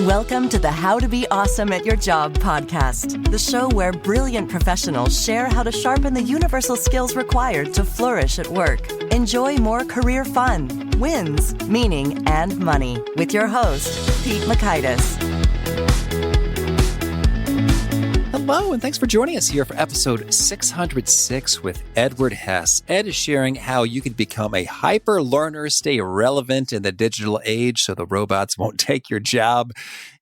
Welcome to the How to Be Awesome at Your Job podcast, the show where brilliant professionals share how to sharpen the universal skills required to flourish at work. Enjoy more career fun, wins, meaning, and money with your host, Pete Makaitis. Hello, and thanks for joining us here for episode 606 with Edward Hess. Ed is sharing how you can become a hyper learner, stay relevant in the digital age so the robots won't take your job,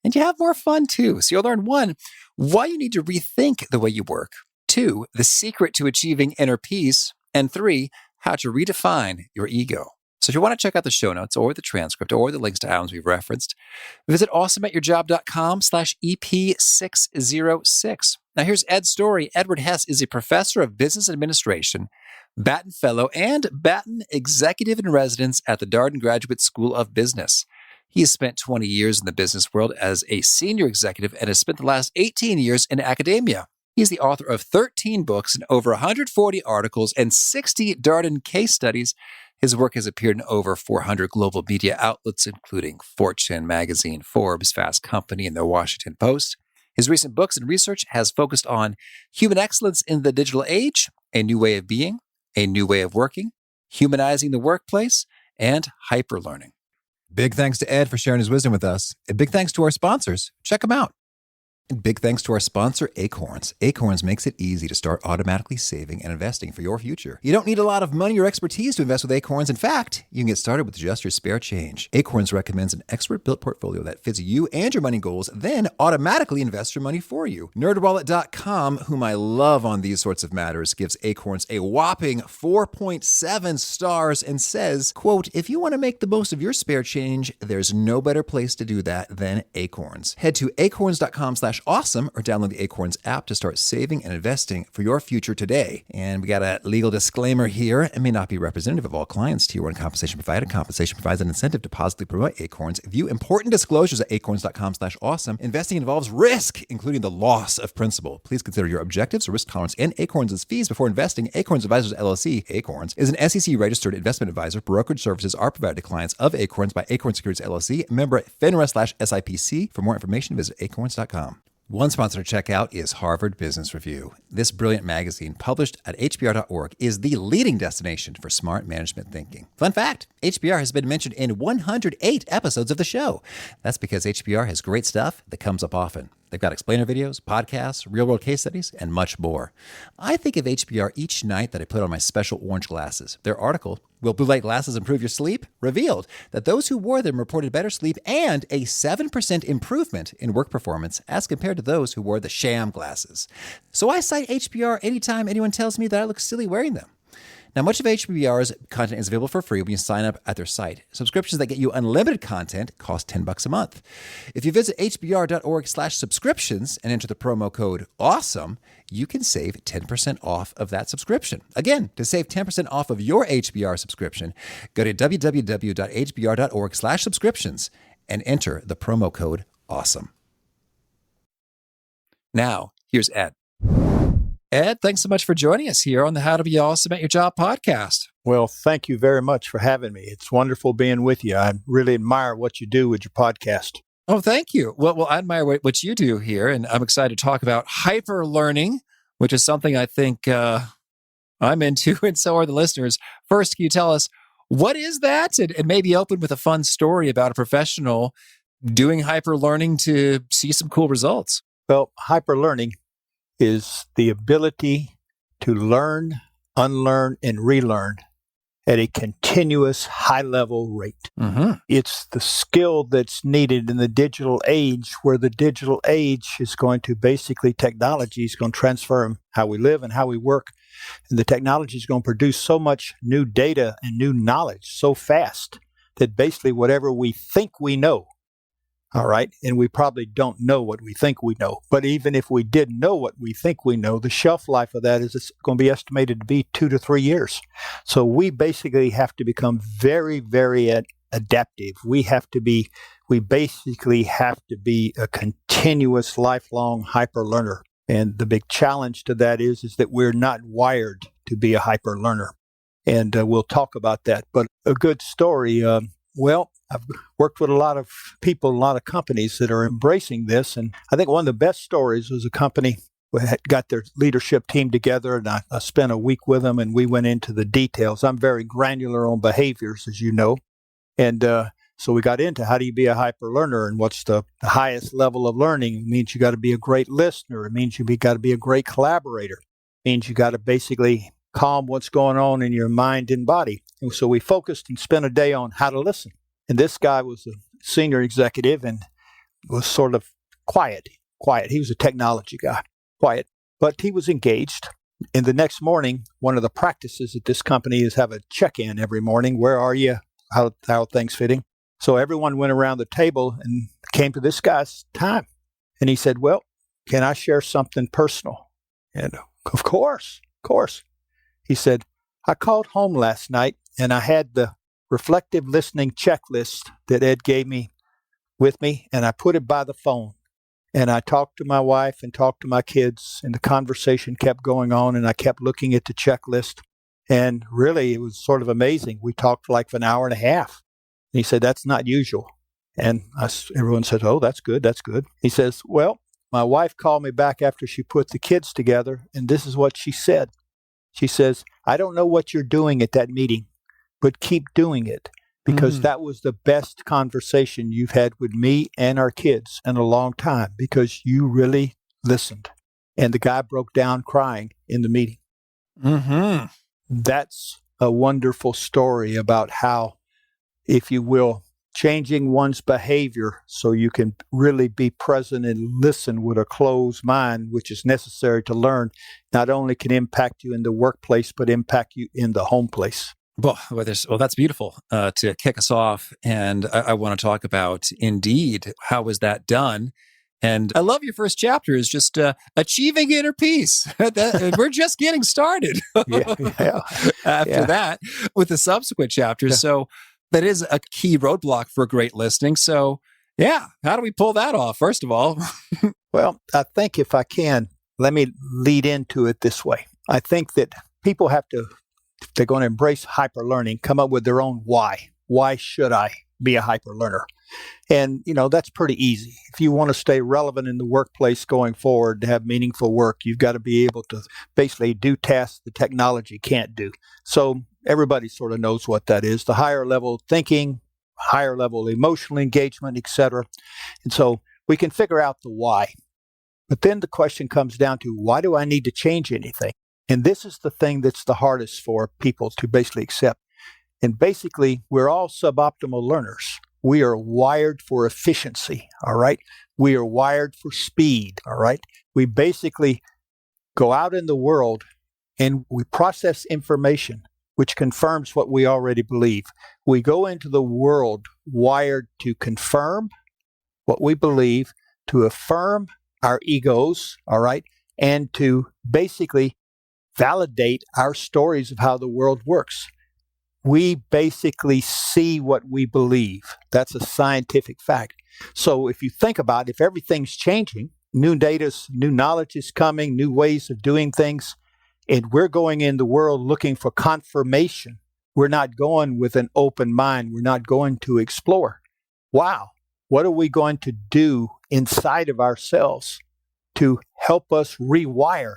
and you have more fun too. So you'll learn 1, why you need to rethink the way you work, 2, the secret to achieving inner peace, and 3, how to redefine your ego. So if you want to check out the show notes or the transcript or the links to items we've referenced, visit awesomeatyourjob.com/EP606. Now here's Ed's story. Edward Hess is a professor of business administration, Batten Fellow, and Batten Executive in Residence at the Darden Graduate School of Business. He has spent 20 years in the business world as a senior executive and has spent the last 18 years in academia. He's the author of 13 books and over 140 articles and 60 Darden Case studies. His work has appeared in over 400 global media outlets, including Fortune magazine, Forbes, Fast Company, and the Washington Post. His recent books and research has focused on human excellence in the digital age, a new way of being, a new way of working, humanizing the workplace, and hyperlearning. Big thanks to Ed for sharing his wisdom with us. And big thanks to our sponsors. Check them out. And big thanks to our sponsor, Acorns. Acorns makes it easy to start automatically saving and investing for your future. You don't need a lot of money or expertise to invest with Acorns. In fact, you can get started with just your spare change. Acorns recommends an expert-built portfolio that fits you and your money goals, then automatically invests your money for you. NerdWallet.com, whom I love on these sorts of matters, gives Acorns a whopping 4.7 stars and says, quote, if you want to make the most of your spare change, there's no better place to do that than Acorns. Head to acorns.com/awesome or download the Acorns app to start saving and investing for your future today. And we got a legal disclaimer here. It may not be representative of all clients. Tier 1 compensation provided. Compensation provides an incentive to positively promote Acorns. View important disclosures at acorns.com/awesome. Investing involves risk, including the loss of principal. Please consider your objectives, risk tolerance, and Acorns' fees before investing. Acorns Advisors LLC, Acorns, is an SEC-registered investment advisor. Brokerage services are provided to clients of Acorns by Acorns Securities LLC, member FINRA/SIPC. For more information, visit acorns.com. One sponsor to check out is Harvard Business Review. This brilliant magazine, published at hbr.org, is the leading destination for smart management thinking. Fun fact, HBR has been mentioned in 108 episodes of the show. That's because HBR has great stuff that comes up often. They've got explainer videos, podcasts, real-world case studies, and much more. I think of HBR each night that I put on my special orange glasses. Their article, Will Blue Light Glasses Improve Your Sleep?, revealed that those who wore them reported better sleep and a 7% improvement in work performance as compared to those who wore the sham glasses. So I cite HBR anytime anyone tells me that I look silly wearing them. Now, much of HBR's content is available for free when you sign up at their site. Subscriptions that get you unlimited content cost $10 a month. If you visit hbr.org/subscriptions and enter the promo code AWESOME, you can save 10% off of that subscription. Again, to save 10% off of your HBR subscription, go to www.hbr.org/subscriptions and enter the promo code AWESOME. Now, here's Ed. Ed, thanks so much for joining us here on the How to Be Awesome at Your Job podcast. Well, thank you very much for having me. It's wonderful being with you. I really admire what you do with your podcast. Oh, thank you. Well, I admire what you do here, and I'm excited to talk about hyper learning, which is something I think I'm into, and so are the listeners. First, can you tell us, what is that? And maybe open with a fun story about a professional doing hyper learning to see some cool results. Well, hyper learning is the ability to learn, unlearn, and relearn at a continuous high-level rate. Mm-hmm. It's the skill that's needed in the digital age, where the digital age is going to basically, technology is going to transform how we live and how we work. And the technology is going to produce so much new data and new knowledge so fast that basically whatever we think we know, all right, and we probably don't know what we think we know. But even if we did know what we think we know, the shelf life of that is going to be estimated to be 2 to 3 years. So we basically have to become very, very adaptive. We basically have to be a continuous, lifelong hyper learner. And the big challenge to that is that we're not wired to be a hyper learner. And we'll talk about that. But a good story, Well, I've worked with a lot of people, a lot of companies that are embracing this. And I think one of the best stories was a company who had got their leadership team together, and I spent a week with them, and we went into the details. I'm very granular on behaviors, as you know. And so we got into how do you be a hyper learner and what's the highest level of learning. It means you got to be a great listener. It means you got to be a great collaborator. It means you got to basically calm what's going on in your mind and body. And so we focused and spent a day on how to listen. And this guy was a senior executive and was sort of quiet. He was a technology guy, quiet, but he was engaged. And the next morning, one of the practices at this company is have a check-in every morning. Where are you? How are things fitting? So everyone went around the table and came to this guy's time. And he said, well, can I share something personal? And of course. He said, I called home last night and I had the reflective listening checklist that Ed gave me with me, and I put it by the phone. And I talked to my wife and talked to my kids, and the conversation kept going on, and I kept looking at the checklist. And really, it was sort of amazing. We talked for like an hour and a half. And he said, that's not usual. And everyone said, oh, that's good. He says, well, my wife called me back after she put the kids together, and this is what she said. She says, I don't know what you're doing at that meeting, but keep doing it, because that was the best conversation you've had with me and our kids in a long time, because you really listened. And the guy broke down crying in the meeting. Mm-hmm. That's a wonderful story about how, if you will, changing one's behavior so you can really be present and listen with a closed mind, which is necessary to learn, not only can impact you in the workplace, but impact you in the home place. Well, that's beautiful to kick us off. And I want to talk about, indeed, how was that done? And I love your first chapter is just achieving inner peace. We're just getting started after that with the subsequent chapters. Yeah. So that is a key roadblock for great listening. So, yeah, how do we pull that off, first of all? Well, I think if I can, let me lead into it this way. I think that people have to, if they're going to embrace hyper learning, come up with their own why. Why should I be a hyper learner? And, that's pretty easy. If you want to stay relevant in the workplace going forward, to have meaningful work, you've got to be able to basically do tasks the technology can't do. So everybody sort of knows what that is, the higher level thinking, higher level emotional engagement, etc. And so we can figure out the why. But then the question comes down to, why do I need to change anything? And this is the thing that's the hardest for people to basically accept. And basically, we're all suboptimal learners. We are wired for efficiency, all right? We are wired for speed, all right? We basically go out in the world and we process information, which confirms what we already believe. We go into the world wired to confirm what we believe, to affirm our egos, all right? And to basically validate our stories of how the world works. We basically see what we believe. That's a scientific fact. So if you think about it, if everything's changing, new data, new knowledge is coming, new ways of doing things, and we're going in the world looking for confirmation, we're not going with an open mind. We're not going to explore. Wow, what are we going to do inside of ourselves to help us rewire?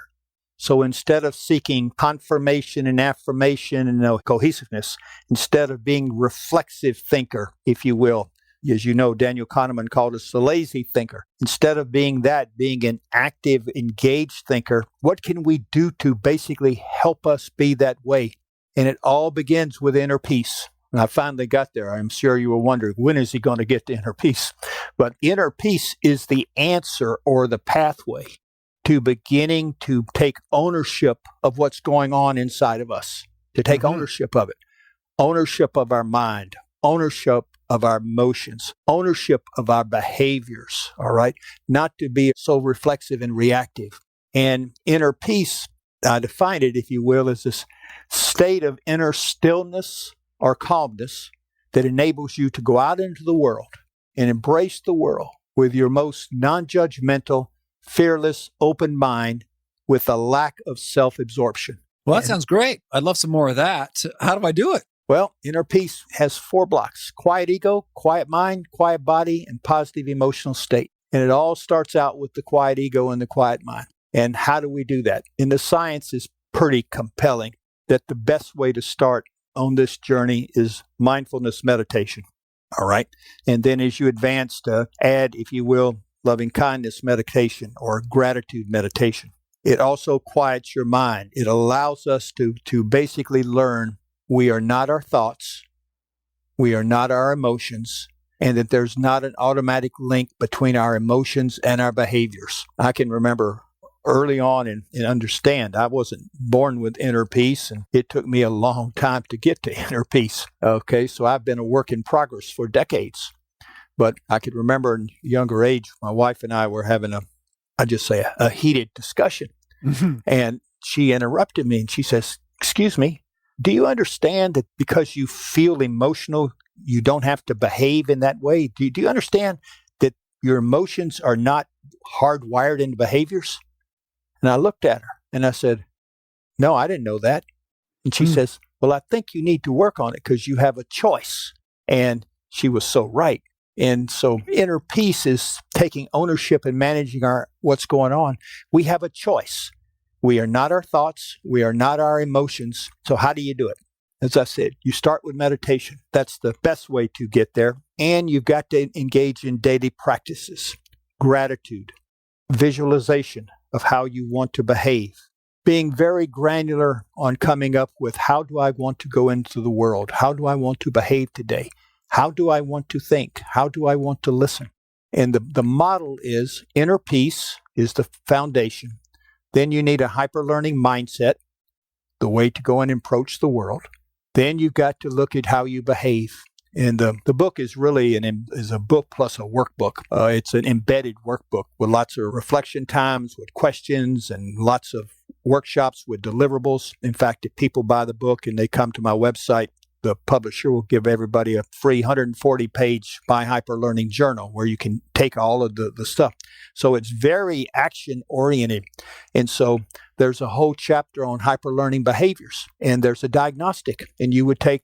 So instead of seeking confirmation and affirmation and cohesiveness, instead of being reflexive thinker, if you will, as you know, Daniel Kahneman called us the lazy thinker. Instead of being that, being an active, engaged thinker, what can we do to basically help us be that way? And it all begins with inner peace. And I finally got there. I'm sure you were wondering, when is he going to get to inner peace? But inner peace is the answer or the pathway to beginning to take ownership of what's going on inside of us, to take ownership of it, ownership of our mind, ownership of our emotions, ownership of our behaviors, all right? Not to be so reflexive and reactive. And inner peace, I define it, if you will, as this state of inner stillness or calmness that enables you to go out into the world and embrace the world with your most non-judgmental, fearless, open mind with a lack of self-absorption. Well, that sounds great. I'd love some more of that. How do I do it? Well, inner peace has 4 blocks: quiet ego, quiet mind, quiet body, and positive emotional state. And it all starts out with the quiet ego and the quiet mind. And how do we do that? And the science is pretty compelling that the best way to start on this journey is mindfulness meditation. All right. And then as you advance, to add, if you will, loving kindness meditation or gratitude meditation. It also quiets your mind. It allows us to basically learn we are not our thoughts, we are not our emotions, and that there's not an automatic link between our emotions and our behaviors. I can remember early on and understand I wasn't born with inner peace, and it took me a long time to get to inner peace. Okay, so I've been a work in progress for decades. But I could remember in younger age, my wife and I were having a heated discussion. Mm-hmm. And she interrupted me and she says, "Excuse me, do you understand that because you feel emotional, you don't have to behave in that way? Do you understand that your emotions are not hardwired into behaviors?" And I looked at her and I said, "No, I didn't know that." And she says, "Well, I think you need to work on it because you have a choice." And she was so right. And so inner peace is taking ownership and managing what's going on. We have a choice. We are not our thoughts. We are not our emotions. So how do you do it? As I said, you start with meditation. That's the best way to get there. And you've got to engage in daily practices, gratitude, visualization of how you want to behave, being very granular on coming up with how do I want to go into the world? How do I want to behave today? How do I want to think? How do I want to listen? And the model is inner peace is the foundation. Then you need a hyperlearning mindset, the way to go and approach the world. Then you've got to look at how you behave. And the book is really is a book plus a workbook. It's an embedded workbook with lots of reflection times, with questions, and lots of workshops with deliverables. In fact, if people buy the book and they come to my website, the publisher will give everybody a free 140-page My Hyperlearning Journal where you can take all of the stuff. So it's very action-oriented. And so there's a whole chapter on hyperlearning behaviors, and there's a diagnostic. And you would take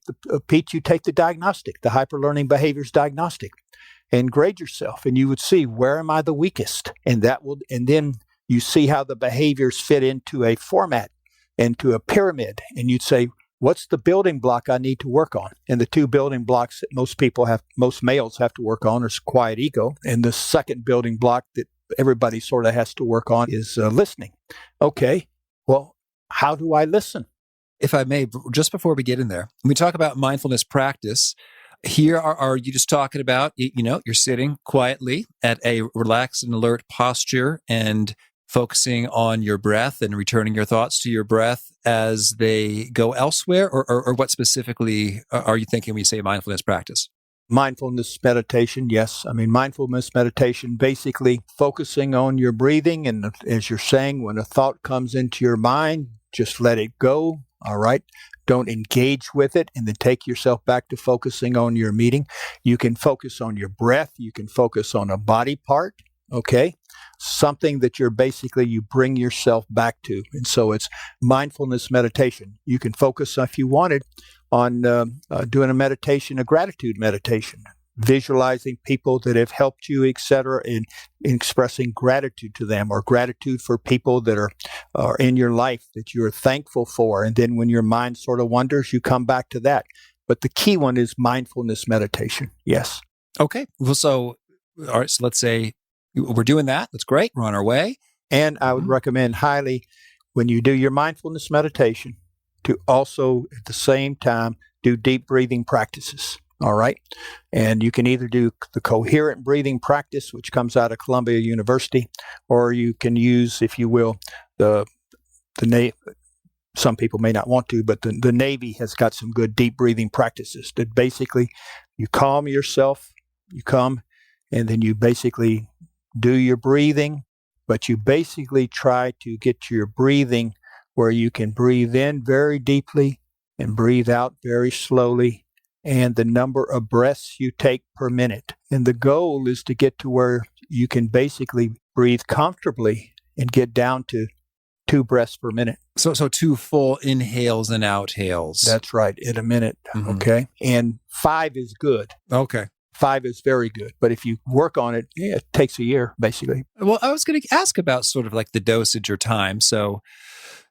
you take the diagnostic, the hyperlearning behaviors diagnostic, and grade yourself, and you would see, where am I the weakest? And then you see how the behaviors fit into a format, into a pyramid, and you'd say, what's the building block I need to work on? And the 2 building blocks that most males have to work on is quiet ego. And the second building block that everybody sort of has to work on is listening. Okay, well, how do I listen? If I may, just before we get in there, when we talk about mindfulness practice, here are you just talking about, you're sitting quietly at a relaxed and alert posture and focusing on your breath and returning your thoughts to your breath as they go elsewhere? Or what specifically are you thinking when you say mindfulness practice? Mindfulness meditation, yes. I mean, mindfulness meditation, basically focusing on your breathing. And as you're saying, when a thought comes into your mind, just let it go, all right? Don't engage with it, and then take yourself back to focusing on your meeting. You can focus on your breath. You can focus on a body part, okay? Something that you bring yourself back to. And so it's mindfulness meditation. You can focus, if you wanted, on doing a gratitude meditation, visualizing people that have helped you, etc., and expressing gratitude to them, or gratitude for people that are in your life that you're thankful for. And then when your mind sort of wanders, you come back to that. But the key one is mindfulness meditation. Yes. Okay. Well, all right. So let's say we're doing that. That's great. We're on our way. And I would recommend highly, when you do your mindfulness meditation, to also at the same time do deep breathing practices. All right. And you can either do the coherent breathing practice, which comes out of Columbia University, or you can use, if you will, the Navy. Some people may not want to, but the Navy has got some good deep breathing practices that basically you calm yourself, and then you basically do your breathing, but you basically try to get your breathing where you can breathe in very deeply and breathe out very slowly, and the number of breaths you take per minute. And the goal is to get to where you can basically breathe comfortably and get down to 2 breaths per minute. So 2 full inhales and outhales. That's right, in a minute. Mhm. Okay. And 5 is good. Okay. 5 is very good. But if you work on it, it takes a year, basically. Well, I was going to ask about sort of like the dosage or time. So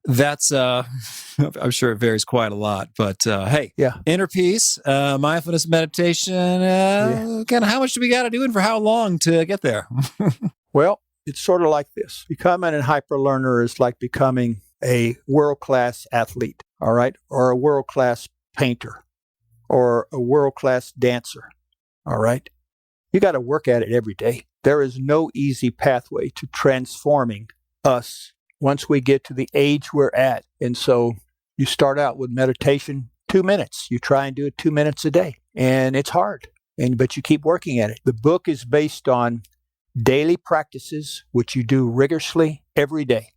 that's, I'm sure it varies quite a lot. But hey, inner peace, mindfulness, meditation, kind of how much do we got to do and for how long to get there? Well, it's sort of like this. Becoming a hyperlearner is like becoming a world-class athlete, all right, or a world-class painter or a world-class dancer, all right? You got to work at it every day. There is no easy pathway to transforming us once we get to the age we're at. And so you start out with meditation, 2 minutes. You try and do it 2 minutes a day, and it's hard, but you keep working at it. The book is based on daily practices, which you do rigorously every day.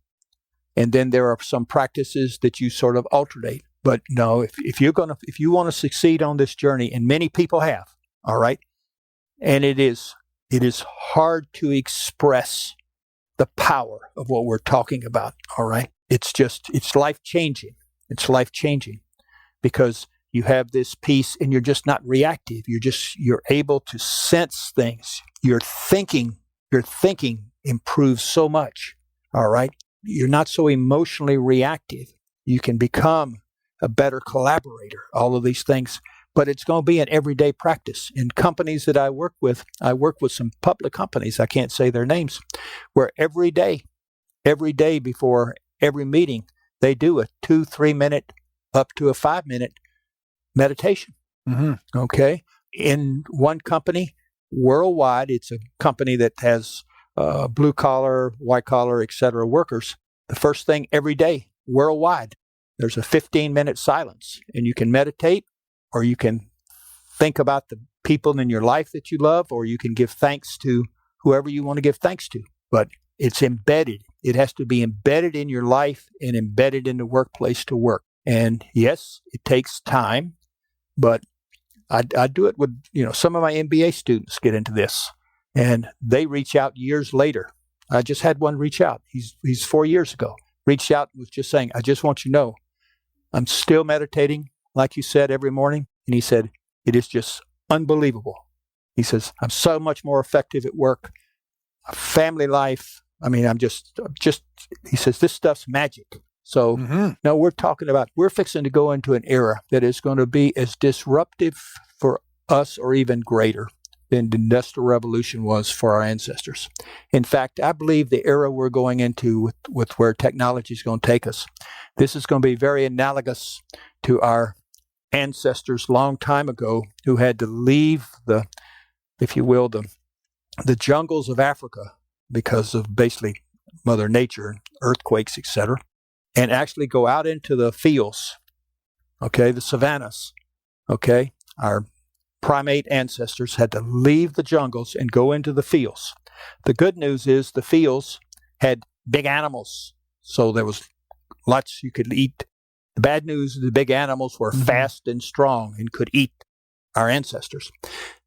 And then there are some practices that you sort of alternate. But no, if you want to succeed on this journey, and many people have, all right, and it is hard to express the power of what we're talking about, all right? It's life-changing. It's life-changing because you have this peace and you're just not reactive. You're able to sense things. Your thinking improves so much, all right? You're not so emotionally reactive. You can become a better collaborator, all of these things. But it's going to be an everyday practice. In companies that I work with some public companies, I can't say their names, where every day before every meeting, they do a 2-3 minute up to a 5 minute meditation. Mm-hmm. Okay? In one company, worldwide, it's a company that has blue collar, white collar, etc. workers. The first thing every day, worldwide, there's a 15-minute silence, and you can meditate, or you can think about the people in your life that you love, or you can give thanks to whoever you want to give thanks to. But it's embedded. It has to be embedded in your life and embedded in the workplace to work. And yes, it takes time, but I do it with, some of my MBA students get into this, and they reach out years later. I just had one reach out. He's 4 years ago. Reached out and was just saying, I just want you to know, I'm still meditating, like you said, every morning. And he said, it is just unbelievable. He says, I'm so much more effective at work, family life. I mean, he says, this stuff's magic. So, no, we're fixing to go into an era that is going to be as disruptive for us or even greater than the Industrial Revolution was for our ancestors. In fact, I believe the era we're going into with where technology is going to take us, this is going to be very analogous to our ancestors long time ago who had to leave the jungles of Africa because of basically Mother Nature, earthquakes, etc., and actually go out into the fields, okay, the savannas, okay? Our primate ancestors had to leave the jungles and go into the fields. The good news is the fields had big animals, so there was lots you could eat. The bad news is the big animals were fast and strong and could eat our ancestors.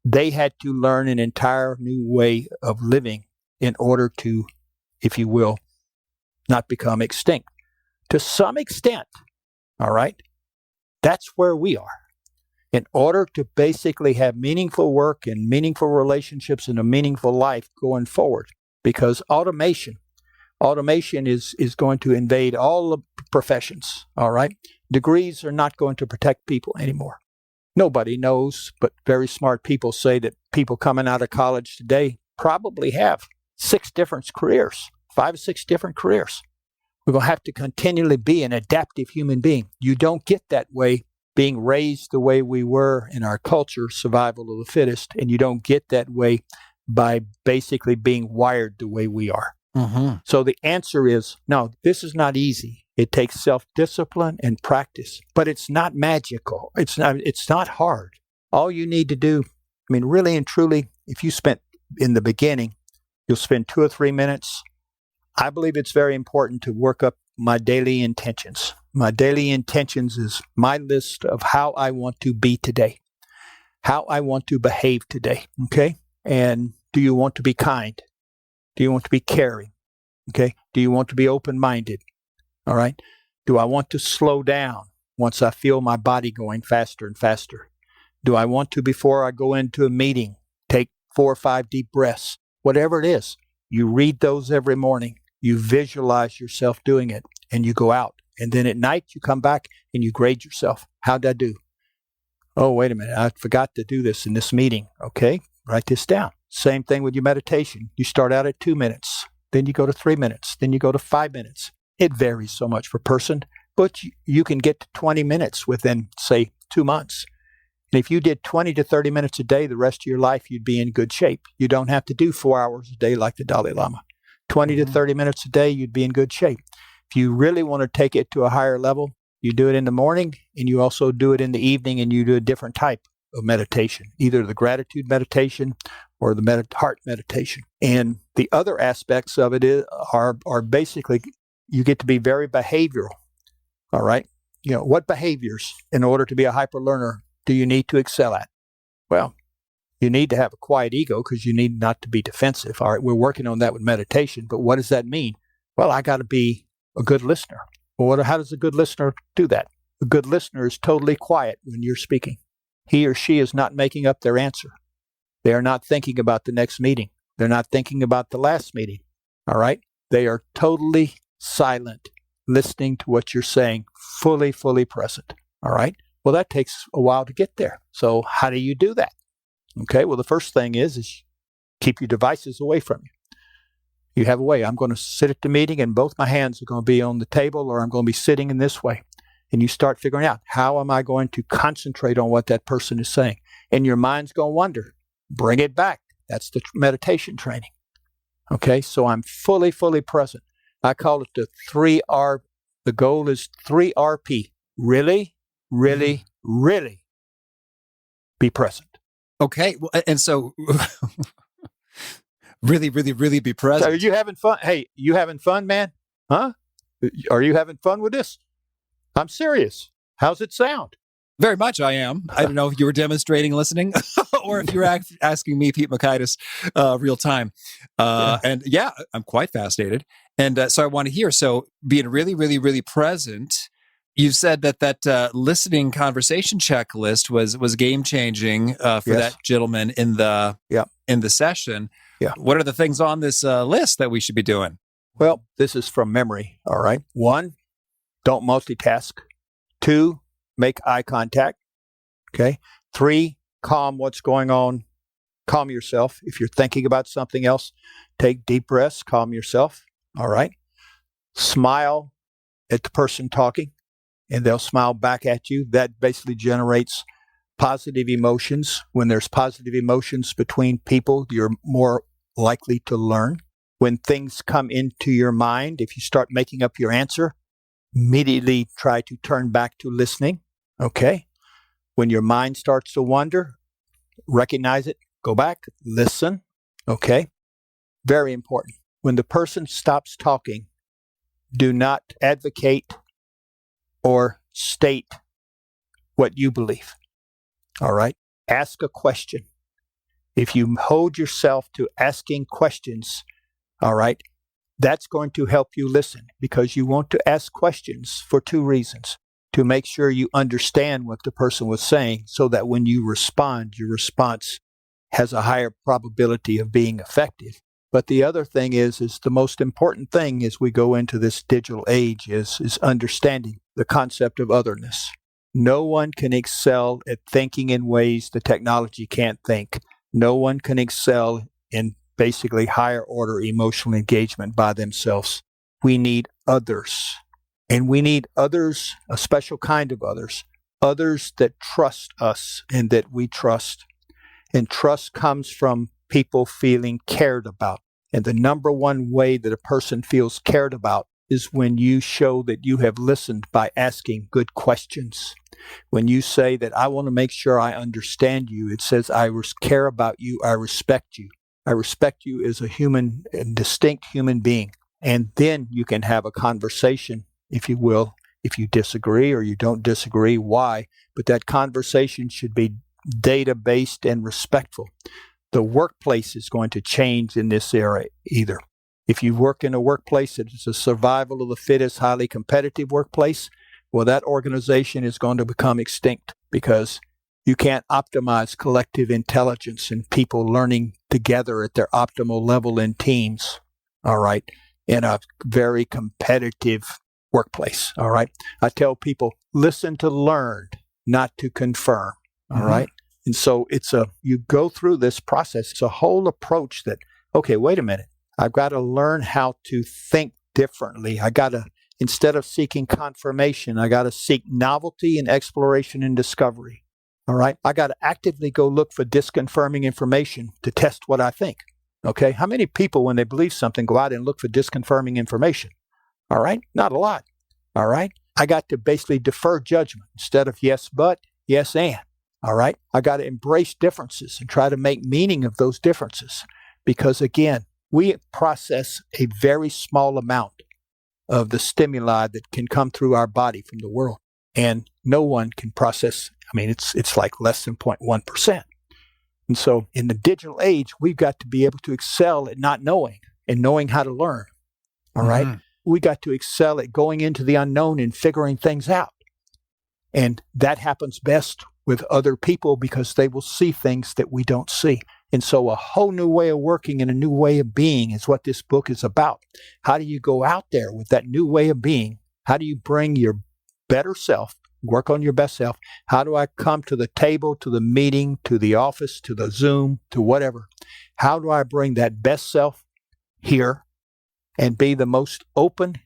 They had to learn an entire new way of living in order to, if you will, not become extinct. To some extent, all right, that's where we are. In order to basically have meaningful work and meaningful relationships and a meaningful life going forward, because automation is going to invade all the professions, all right? Degrees are not going to protect people anymore. Nobody knows, but very smart people say that people coming out of college today probably have 6 different careers, 5 or 6 different careers. We're going to have to continually be an adaptive human being. You don't get that way being raised the way we were in our culture, survival of the fittest, and you don't get that way by basically being wired the way we are. Mm-hmm. So the answer is, no, this is not easy. It takes self-discipline and practice, but it's not magical. It's not hard. All you need to do, really and truly, if you spent in the beginning, you'll spend 2 or 3 minutes. I believe it's very important to work up my daily intentions. My daily intentions is my list of how I want to be today, how I want to behave today, okay? And do you want to be kind? Do you want to be caring? Okay? Do you want to be open-minded? All right. Do I want to slow down once I feel my body going faster and faster? Do I want to, before I go into a meeting, take 4 or 5 deep breaths? Whatever it is, you read those every morning. You visualize yourself doing it, and you go out. And then at night, you come back and you grade yourself. How'd I do? Oh, wait a minute. I forgot to do this in this meeting. Okay, write this down. Same thing with your meditation. You start out at 2 minutes. Then you go to 3 minutes. Then you go to 5 minutes. It varies so much per person, but you can get to 20 minutes within, say, 2 months. And if you did 20 to 30 minutes a day the rest of your life, you'd be in good shape. You don't have to do 4 hours a day like the Dalai Lama. 20 to 30 minutes a day, you'd be in good shape. If you really want to take it to a higher level, you do it in the morning, and you also do it in the evening, and you do a different type of meditation, either the gratitude meditation or the heart meditation. And the other aspects of it are basically, you get to be very behavioral. All right. What behaviors, in order to be a hyper learner, do you need to excel at? Well, you need to have a quiet ego because you need not to be defensive. All right. We're working on that with meditation. But what does that mean? Well, I got to be a good listener. Well, how does a good listener do that? A good listener is totally quiet when you're speaking. He or she is not making up their answer. They are not thinking about the next meeting. They're not thinking about the last meeting. All right. They are totally silent, listening to what you're saying, fully present. All right. Well, that takes a while to get there. So how do you do that? Okay. Well, the first thing is keep your devices away from you. You have a way. I'm going to sit at the meeting and both my hands are going to be on the table, or I'm going to be sitting in this way. And you start figuring out, how am I going to concentrate on what that person is saying? And your mind's going to wander. Bring it back. That's the meditation training. Okay. So I'm fully present. I call it the 3R. The goal is 3RP. Really be present. Okay. Well, and so really be present. So are you having fun? Hey, you having fun, man? Huh? Are you having fun with this? I'm serious. How's it sound? Very much I am. I don't know if you were demonstrating listening or if you were asking me, Pete Makaitis, real time. And yeah, I'm quite fascinated. And so I want to hear, so being really present, you said that listening conversation checklist was game changing for that gentleman in the session. Yeah. What are the things on this list that we should be doing? Well, this is from memory. All right. 1, don't multitask. 2, make eye contact. Okay. 3, calm what's going on. Calm yourself. If you're thinking about something else, take deep breaths, calm yourself. All right. Smile at the person talking, and they'll smile back at you. That basically generates positive emotions. When there's positive emotions between people, you're more likely to learn. When things come into your mind, if you start making up your answer, immediately try to turn back to listening. Okay. When your mind starts to wander, recognize it, go back, listen. Okay. Very important. When the person stops talking, do not advocate or state what you believe. All right. Ask a question. If you hold yourself to asking questions, all right, that's going to help you listen, because you want to ask questions for 2 reasons. To make sure you understand what the person was saying, so that when you respond, your response has a higher probability of being effective. But the other thing is the most important thing as we go into this digital age is understanding the concept of otherness. No one can excel at thinking in ways the technology can't think. No one can excel in basically higher order emotional engagement by themselves. We need others. And we need others, a special kind of others that trust us and that we trust. And trust comes from people feeling cared about. And the number one way that a person feels cared about is when you show that you have listened by asking good questions. When you say that I want to make sure I understand you, it says I care about you, I respect you. I respect you as a human, a distinct human being. And then you can have a conversation, if you will, if you disagree or you don't disagree, why. But that conversation should be data-based and respectful. The workplace is going to change in this era either. If you work in a workplace that is a survival of the fittest, highly competitive workplace, well, that organization is going to become extinct because you can't optimize collective intelligence and people learning together at their optimal level in teams, all right, in a very competitive workplace, all right? I tell people, listen to learn, not to confirm, all right? And so you go through this process. It's a whole approach that, okay, wait a minute. I've got to learn how to think differently. Instead of seeking confirmation, I got to seek novelty and exploration and discovery. All right. I got to actively go look for disconfirming information to test what I think. Okay. How many people, when they believe something, go out and look for disconfirming information? All right. Not a lot. All right. I got to basically defer judgment instead of yes, but, yes, and. All right. I got to embrace differences and try to make meaning of those differences because, again, we process a very small amount of the stimuli that can come through our body from the world. And no one can process, it's like less than 0.1%. And so in the digital age, we've got to be able to excel at not knowing and knowing how to learn. All right. We got to excel at going into the unknown and figuring things out. And that happens best with other people because they will see things that we don't see. And so a whole new way of working and a new way of being is what this book is about. How do you go out there with that new way of being? How do you bring your better self, work on your best self? How do I come to the table, to the meeting, to the office, to the Zoom, to whatever? How do I bring that best self here and be the most open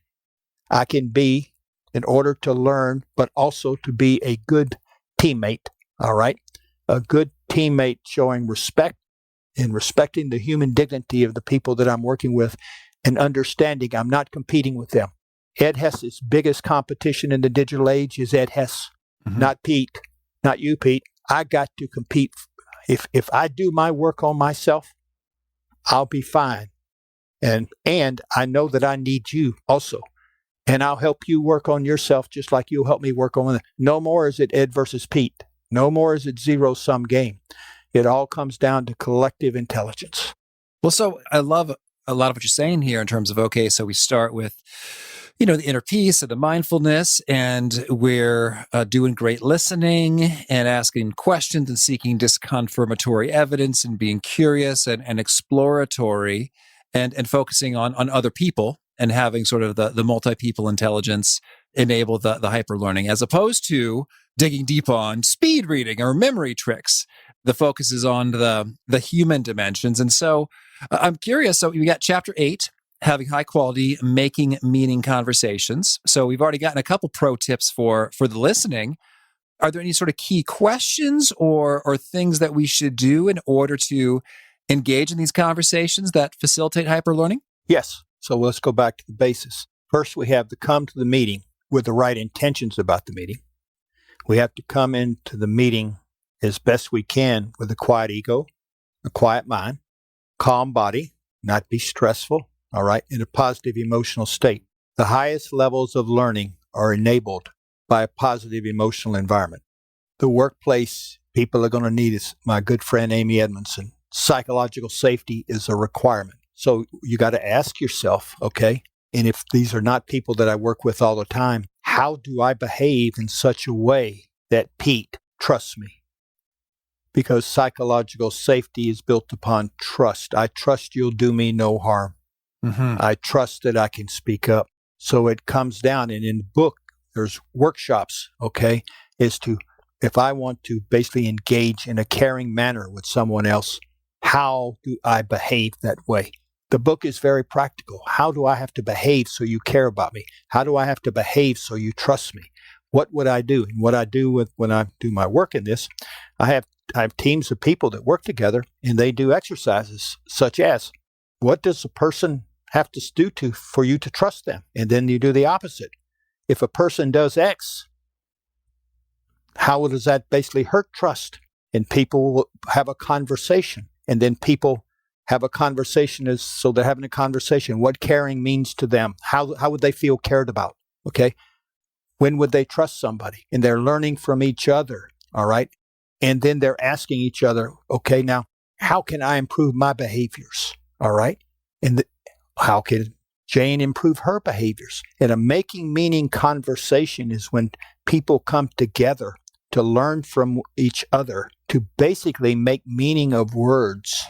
I can be in order to learn, but also to be a good teammate, all right? A good teammate showing respect and respecting the human dignity of the people that I'm working with and understanding I'm not competing with them. Ed Hess's biggest competition in the digital age is Ed Hess, not Pete, not you, Pete. I got to compete. If I do my work on myself, I'll be fine. And I know that I need you also. And I'll help you work on yourself just like you'll help me work on it. No more is it Ed versus Pete. No more is it zero-sum game. It all comes down to collective intelligence. Well, so I love a lot of what you're saying here in terms of, okay, so we start with, the inner peace and the mindfulness, and we're doing great listening and asking questions and seeking disconfirmatory evidence and being curious and exploratory and focusing on other people and having sort of the multi-people intelligence enable the hyperlearning, as opposed to digging deep on speed reading or memory tricks. The focus is on the human dimensions. And so I'm curious. So we got chapter 8, having high quality, making meaning conversations. So we've already gotten a couple pro tips for the listening. Are there any sort of key questions or things that we should do in order to engage in these conversations that facilitate hyperlearning? Yes. So let's go back to the basis. First, we have to come to the meeting with the right intentions about the meeting. We have to come into the meeting as best we can with a quiet ego, a quiet mind, calm body, not be stressful, all right, in a positive emotional state. The highest levels of learning are enabled by a positive emotional environment. The workplace people are going to need is my good friend Amy Edmondson. Psychological safety is a requirement. So you got to ask yourself, okay, and if these are not people that I work with all the time, how do I behave in such a way that Pete trusts me? Because psychological safety is built upon trust. I trust you'll do me no harm. I trust that I can speak up. So it comes down, and in the book, there's workshops, okay, if I want to basically engage in a caring manner with someone else, how do I behave that way? The book is very practical. How do I have to behave so you care about me? How do I have to behave so you trust me? What would I do? And what I do when I do my work in this, I have teams of people that work together, and they do exercises such as, what does a person have to do for you to trust them? And then you do the opposite. If a person does X, how does that basically hurt trust? And people will have a conversation, and then people have a conversation so they're having a conversation. What caring means to them. How would they feel cared about? Okay. When would they trust somebody? And they're learning from each other. All right. And then they're asking each other, okay, now how can I improve my behaviors? All right. And How can Jane improve her behaviors? And a making meaning conversation is when people come together to learn from each other, to basically make meaning of words,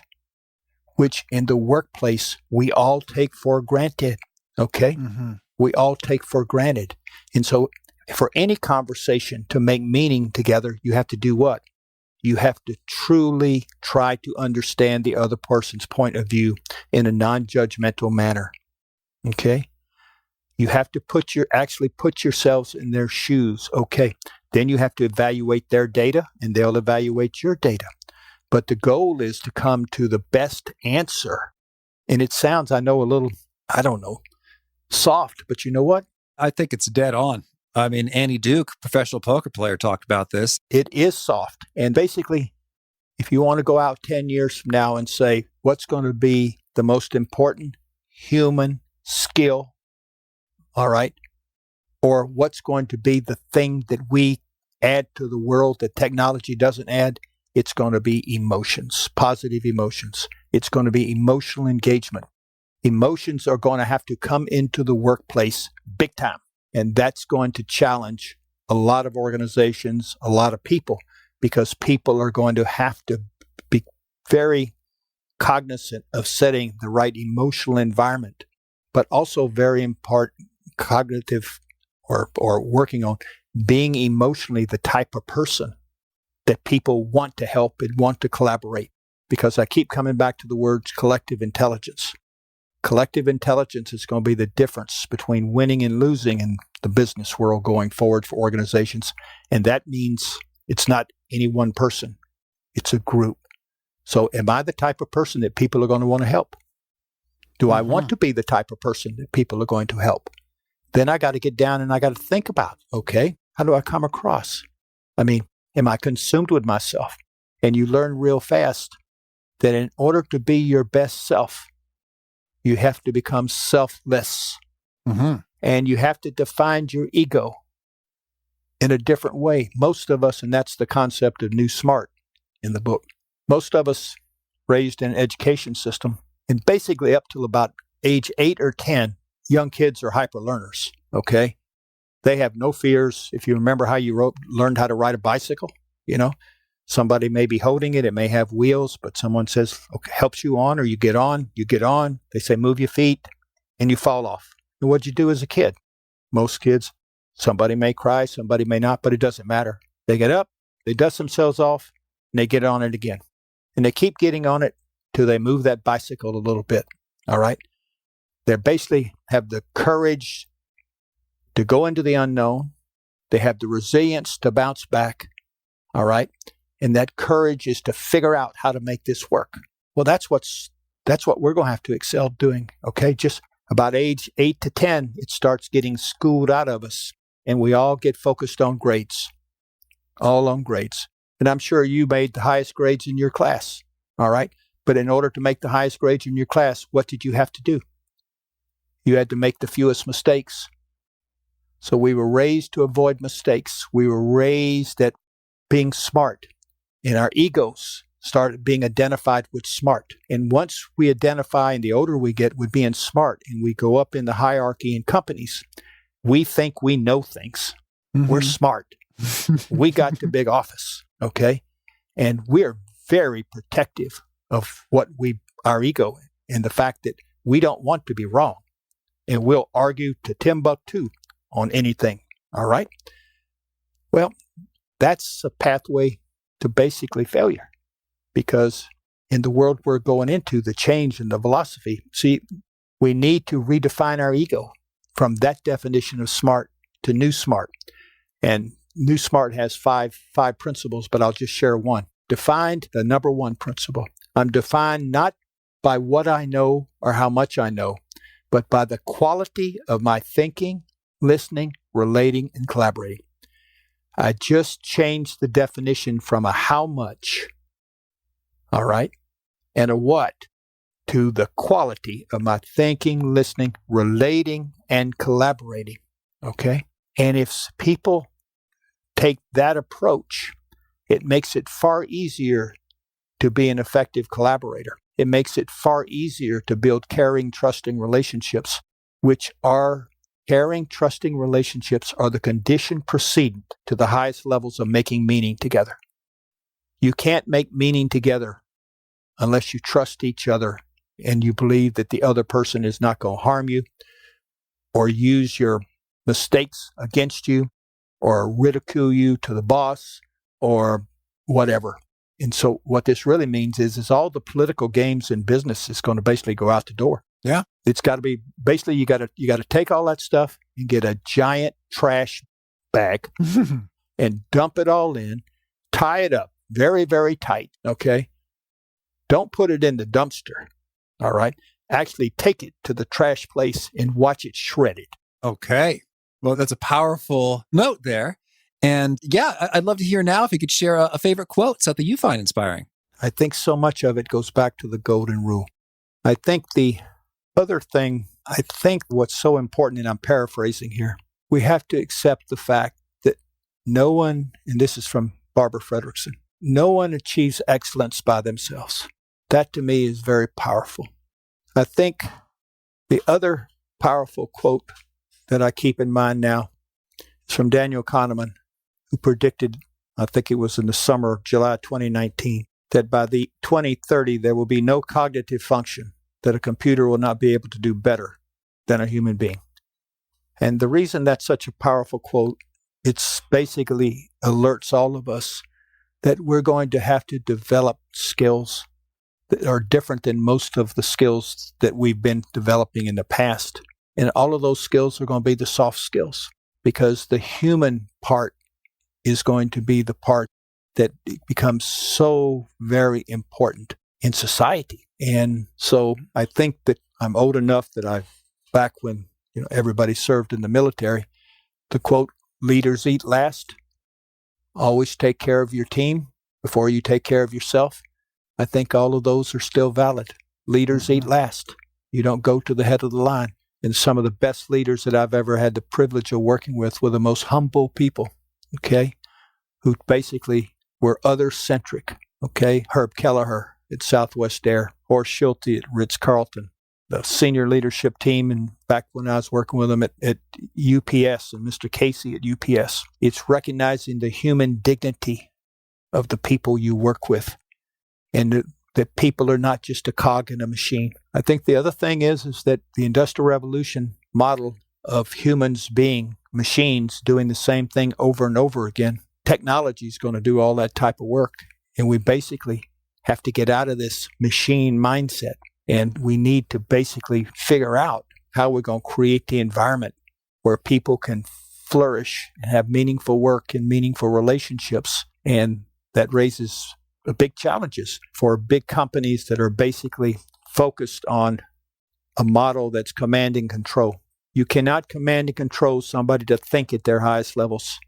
which in the workplace we all take for granted. Okay? Mm-hmm. We all take for granted. And so for any conversation to make meaning together, you have to do what? You have to truly try to understand the other person's point of view in a non-judgmental manner. Okay? You have to actually put yourselves in their shoes. Okay. Then you have to evaluate their data and they'll evaluate your data. But the goal is to come to the best answer. And it sounds, I know, a little, I don't know, soft, but you know what? I think it's dead on. I mean, Annie Duke, professional poker player, talked about this. It is soft. And basically, if you want to go out 10 years from now and say, what's going to be the most important human skill, all right, or what's going to be the thing that we add to the world that technology doesn't add, it's going to be emotions, positive emotions. It's going to be emotional engagement. Emotions are going to have to come into the workplace big time. And that's going to challenge a lot of organizations, a lot of people, because people are going to have to be very cognizant of setting the right emotional environment, but also very important cognitive or working on being emotionally the type of person that people want to help and want to collaborate. Because I keep coming back to the words collective intelligence. Collective intelligence is going to be the difference between winning and losing in the business world going forward for organizations. And that means it's not any one person. It's a group. So am I the type of person that people are going to want to help? Do I want to be the type of person that people are going to help? Then I got to get down and I got to think about, okay, how do I come across? I mean, am I consumed with myself? And you learn real fast that in order to be your best self, you have to become selfless. Mm-hmm. And you have to define your ego in a different way. Most of us, and that's the concept of New Smart in the book, most of us raised in an education system, and basically up till about age 8 or 10, young kids are hyperlearners, okay? They have no fears. If you remember how you learned how to ride a bicycle, somebody may be holding it. It may have wheels, but someone says, okay, helps you on, or you get on. They say, move your feet, and you fall off. And what'd you do as a kid? Most kids, somebody may cry, somebody may not, but it doesn't matter. They get up, they dust themselves off, and they get on it again. And they keep getting on it till they move that bicycle a little bit, all right? They basically have the courage to go into the unknown. They have the resilience to bounce back, all right? And that courage is to figure out how to make this work. Well, that's what we're going to have to excel doing, okay? Just about age 8 to 10, it starts getting schooled out of us, and we all get focused on grades, all on grades. And I'm sure you made the highest grades in your class, all right? But in order to make the highest grades in your class, what did you have to do? You had to make the fewest mistakes. So we were raised to avoid mistakes. We were raised at being smart. And our egos started being identified with smart. And once we identify, and the older we get with being smart, and we go up in the hierarchy in companies, we think we know things. Mm-hmm. We're smart. We got the big office, okay? And we're very protective of our ego, and the fact that we don't want to be wrong. And we'll argue to Timbuktu on anything, all right? Well, that's a pathway to basically failure, because in the world we're going into, the change in the philosophy, see, we need to redefine our ego from that definition of smart to New Smart. And New Smart has five principles, but I'll just share one. Defined, the number one principle. I'm defined not by what I know or how much I know, but by the quality of my thinking, listening, relating, and collaborating. I just changed the definition from a how much, all right, and a what, to the quality of my thinking, listening, relating, and collaborating, okay? And if people take that approach, it makes it far easier to be an effective collaborator. it makes it far easier to build caring, trusting relationships, which are caring, trusting relationships are the condition precedent to the highest levels of making meaning together. You can't make meaning together unless you trust each other and you believe that the other person is not going to harm you or use your mistakes against you or ridicule you to the boss or whatever. And so what this really means is all the political games in business is going to basically go out the door. Yeah. It's got to be, basically you got to take all that stuff and get a giant trash bag and dump it all in, tie it up very, very tight, okay? Don't put it in the dumpster, all right? Actually take it to the trash place and watch it shredded. Okay. Well, that's a powerful note there. And yeah, I'd love to hear now if you could share a favorite quote, something you find inspiring. I think so much of it goes back to the golden rule. I think the other thing, what's so important, and I'm paraphrasing here, we have to accept the fact that no one, and this is from Barbara Fredrickson, no one achieves excellence by themselves. That to me is very powerful. I think the other powerful quote that I keep in mind now is from Daniel Kahneman, who predicted, I think it was in the summer of July 2019, that by the 2030 there will be no cognitive function that a computer will not be able to do better than a human being. And the reason that's such a powerful quote, it's basically alerts all of us that we're going to have to develop skills that are different than most of the skills that we've been developing in the past. And all of those skills are going to be the soft skills, because the human part is going to be the part that becomes so very important in society. And so I think that I'm old enough that back when everybody served in the military, the quote, leaders eat last, always take care of your team before you take care of yourself. I think all of those are still valid. Leaders eat last. You don't go to the head of the line. And some of the best leaders that I've ever had the privilege of working with were the most humble people, okay, who basically were other-centric, okay? Herb Kelleher at Southwest Air, Horst Schulte at Ritz-Carlton, the senior leadership team, and back when I was working with them at UPS and Mr. Casey at UPS. It's recognizing the human dignity of the people you work with, and that people are not just a cog in a machine. I think the other thing is that the Industrial Revolution model of humans being machines doing the same thing over and over again, technology is going to do all that type of work. And we basically have to get out of this machine mindset. And we need to basically figure out how we're going to create the environment where people can flourish and have meaningful work and meaningful relationships. And that raises big challenges for big companies that are basically focused on a model that's command and control. You cannot command and control somebody to think at their highest levels.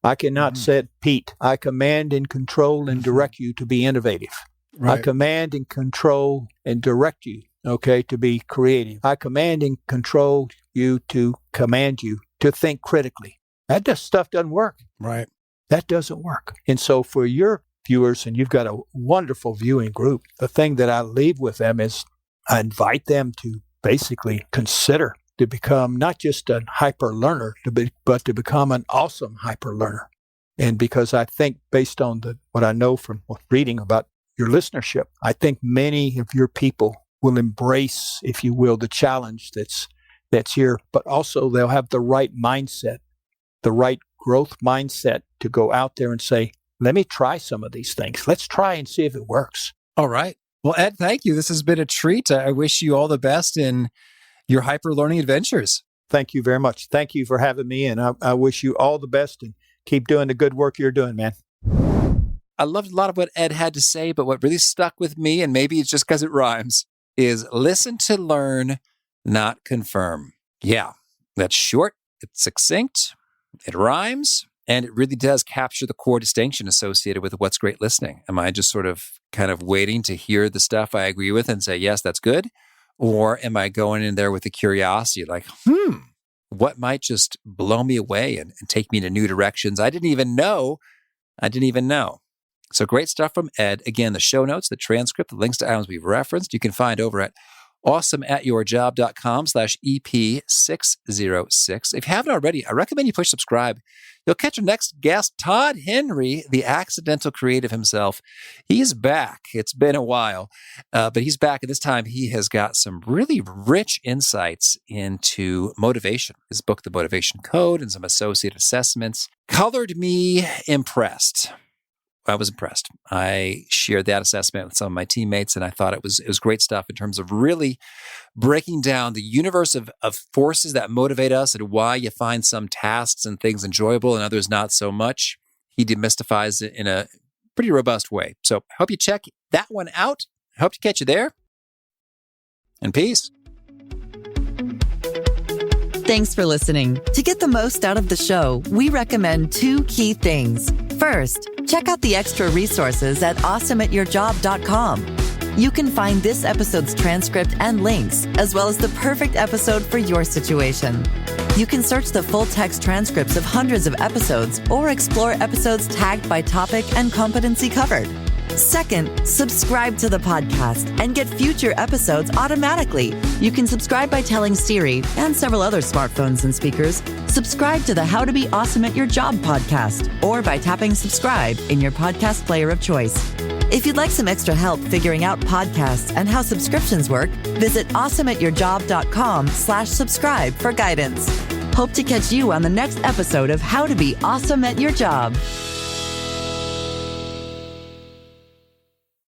I cannot say, Pete, I command and control and direct you to be innovative. Right. I command and control and direct you, okay, to be creative. I command and control you to command you to think critically. That stuff doesn't work. Right. That doesn't work. And so for your viewers, and you've got a wonderful viewing group, the thing that I leave with them is I invite them to basically consider to become not just a hyper learner, but to become an awesome hyper learner. And because I think based on what I know from reading about your listenership, I think many of your people will embrace, if you will, the challenge that's here, but also they'll have the right mindset, the right growth mindset to go out there and say, let me try some of these things. Let's try and see if it works. All right. Well, Ed, thank you. This has been a treat. I wish you all the best in your hyper learning adventures. Thank you very much. Thank you for having me. And I wish you all the best and keep doing the good work you're doing, man. I loved a lot of what Ed had to say, but what really stuck with me, and maybe it's just because it rhymes, is listen to learn, not confirm. Yeah, that's short, it's succinct, it rhymes, and it really does capture the core distinction associated with what's great listening. Am I just sort of kind of waiting to hear the stuff I agree with and say, yes, that's good? Or am I going in there with a curiosity like, what might just blow me away and take me to new directions I didn't even know? So great stuff from Ed. Again, the show notes, the transcript, the links to items we've referenced, you can find over at awesomeatyourjob.com/EP606. If you haven't already, I recommend you push subscribe. You'll catch our next guest, Todd Henry, the accidental creative himself. He's back. It's been a while, but he's back. And this time he has got some really rich insights into motivation. His book, The Motivation Code, and some associated assessments colored me impressed. I was impressed. I shared that assessment with some of my teammates, and I thought it was great stuff in terms of really breaking down the universe of forces that motivate us and why you find some tasks and things enjoyable and others not so much. He demystifies it in a pretty robust way. So I hope you check that one out. I hope to catch you there. And peace. Thanks for listening. To get the most out of the show, we recommend 2 key things. First, check out the extra resources at awesomeatyourjob.com. You can find this episode's transcript and links, as well as the perfect episode for your situation. You can search the full-text transcripts of hundreds of episodes or explore episodes tagged by topic and competency covered. Second, subscribe to the podcast and get future episodes automatically. You can subscribe by telling Siri and several other smartphones and speakers, subscribe to the How to Be Awesome at Your Job podcast, or by tapping subscribe in your podcast player of choice. If you'd like some extra help figuring out podcasts and how subscriptions work, visit awesomeatyourjob.com/subscribe for guidance. Hope to catch you on the next episode of How to Be Awesome at Your Job.